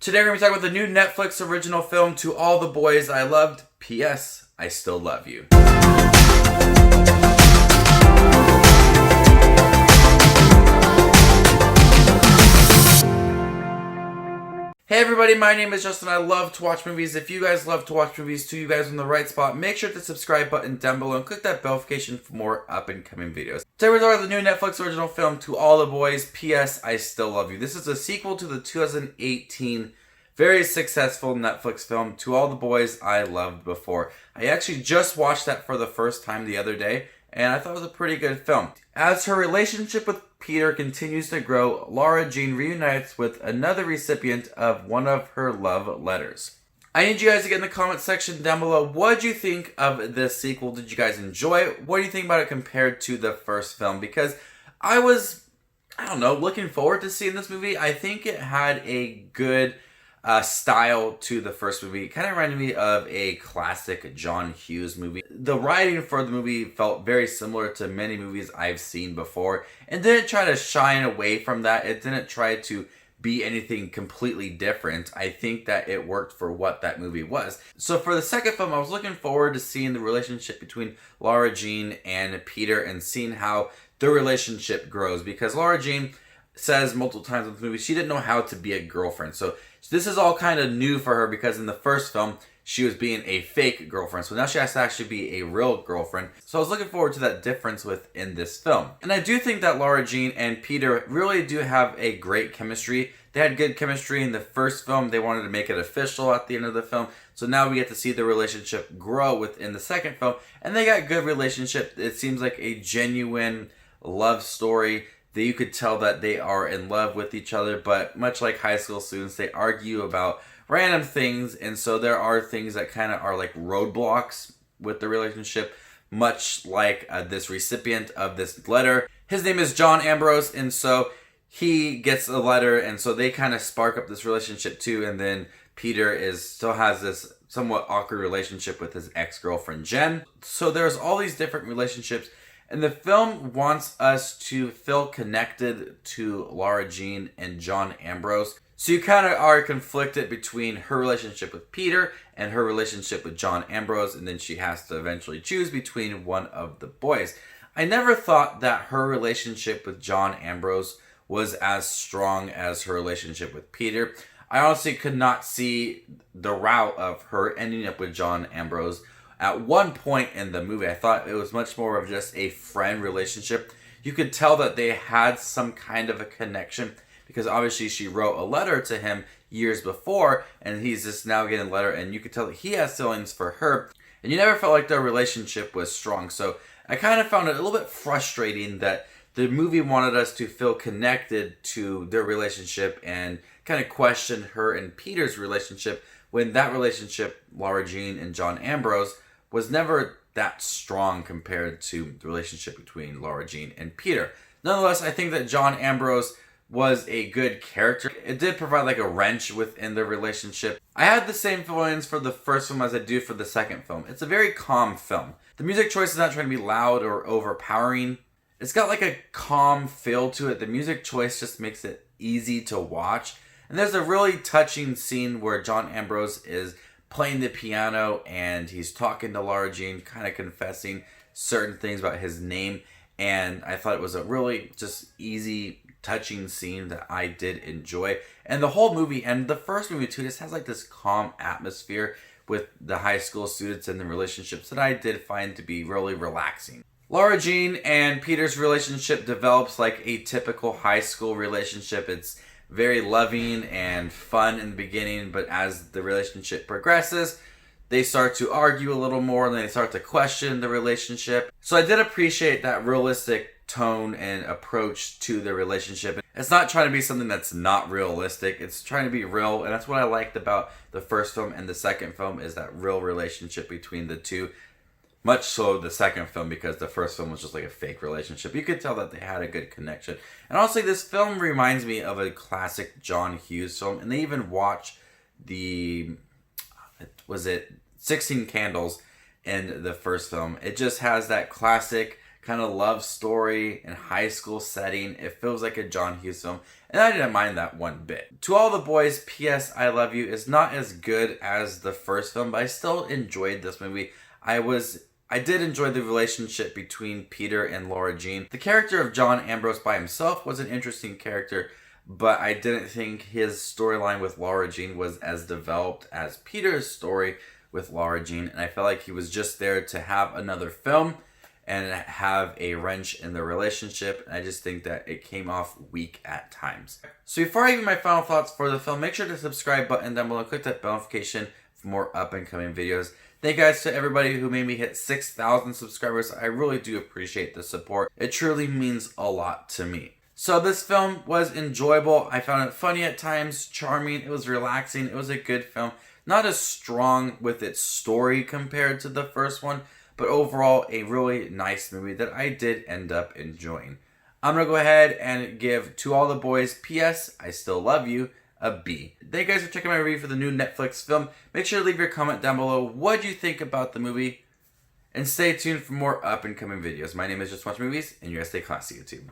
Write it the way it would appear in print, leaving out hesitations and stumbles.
Today we're going to be talking about the new Netflix original film, To All the Boys I Loved, P.S. I Still Love You. Hey everybody, my name is Justin. I love to watch movies. If you guys love to watch movies too, you guys are in the right spot. Make sure to hit the subscribe button down below and click that bell notification for more up and coming videos. Today we're talking about the new Netflix original film, To All the Boys, P.S. I Still Love You. This is a sequel to the 2018 very successful Netflix film, To All the Boys I Loved Before. I actually just watched that for the first time the other day, and I thought it was a pretty good film. As her relationship with Peter continues to grow, Lara Jean reunites with another recipient of one of her love letters. I need you guys to get in the comment section down below. What did you think of this sequel? Did you guys enjoy it? What do you think about it compared to the first film? Because I was, looking forward to seeing this movie. I think it had a good style to the first movie. It kind of reminded me of a classic John Hughes movie. The writing for the movie felt very similar to many movies I've seen before and didn't try to shine away from that. It didn't try to be anything completely different. I think that it worked for what that movie was. So for the second film, I was looking forward to seeing the relationship between Lara Jean and Peter and seeing how their relationship grows, because Lara Jean says multiple times in the movie she didn't know how to be a girlfriend. So this is all kind of new for her, because in the first film she was being a fake girlfriend. So now she has to actually be a real girlfriend. So I was looking forward to that difference within this film. And I do think that Lara Jean and Peter really do have a great chemistry. They had good chemistry in the first film. They wanted to make it official at the end of the film. So now we get to see the relationship grow within the second film. And they got good relationship. It seems like a genuine love story that you could tell that they are in love with each other, but much like high school students, they argue about random things, and so there are things that kind of are like roadblocks with the relationship, much like this recipient of this letter. His name is John Ambrose, and so he gets a letter, and so they kind of spark up this relationship too, and then Peter still has this somewhat awkward relationship with his ex-girlfriend Jen. So there's all these different relationships. And the film wants us to feel connected to Lara Jean and John Ambrose. So you kind of are conflicted between her relationship with Peter and her relationship with John Ambrose, and then she has to eventually choose between one of the boys. I never thought that her relationship with John Ambrose was as strong as her relationship with Peter. I honestly could not see the route of her ending up with John Ambrose. At one point in the movie, I thought it was much more of just a friend relationship. You could tell that they had some kind of a connection, because obviously she wrote a letter to him years before, and he's just now getting a letter, and you could tell that he has feelings for her, and you never felt like their relationship was strong. So I kind of found it a little bit frustrating that the movie wanted us to feel connected to their relationship and kind of question her and Peter's relationship, when that relationship, Lara Jean and John Ambrose, was never that strong compared to the relationship between Lara Jean and Peter. Nonetheless, I think that John Ambrose was a good character. It did provide like a wrench within the relationship. I had the same feelings for the first film as I do for the second film. It's a very calm film. The music choice is not trying to be loud or overpowering. It's got like a calm feel to it. The music choice just makes it easy to watch. And there's a really touching scene where John Ambrose is playing the piano and he's talking to Lara Jean, kind of confessing certain things about his name. And I thought it was a really just easy, touching scene that I did enjoy. And the whole movie, and the first movie too, just has like this calm atmosphere with the high school students and the relationships that I did find to be really relaxing. Lara Jean and Peter's relationship develops like a typical high school relationship. It's very loving and fun in the beginning, but as the relationship progresses, they start to argue a little more and they start to question the relationship. So I did appreciate that realistic tone and approach to the relationship. It's not trying to be something that's not realistic. It's trying to be real, and that's what I liked about the first film and the second film, is that real relationship between the two. Much so the second film, because the first film was just like a fake relationship. You could tell that they had a good connection. And honestly, this film reminds me of a classic John Hughes film. And they even watch the, 16 Candles in the first film. It just has that classic kind of love story and high school setting. It feels like a John Hughes film, and I didn't mind that one bit. To All the Boys, P.S. I Love You is not as good as the first film, but I still enjoyed this movie. I did enjoy the relationship between Peter and Lara Jean. The character of John Ambrose by himself was an interesting character, but I didn't think his storyline with Lara Jean was as developed as Peter's story with Lara Jean, and I felt like he was just there to have another film and have a wrench in the relationship, and I just think that it came off weak at times. So before I give my final thoughts for the film, make sure to subscribe button down below and click that bell notification for more up and coming videos. Thank you guys to everybody who made me hit 6,000 subscribers. I really do appreciate the support. It truly means a lot to me. So this film was enjoyable. I found it funny at times, charming, it was relaxing, it was a good film. Not as strong with its story compared to the first one, but overall a really nice movie that I did end up enjoying. I'm going to go ahead and give To All the Boys, P.S. I Still Love You, a B. Thank you guys for checking my review for the new Netflix film. Make sure to leave your comment down below what you think about the movie, and stay tuned for more up and coming videos. My name is Just Watch Movies, and you guys stay classy, YouTube.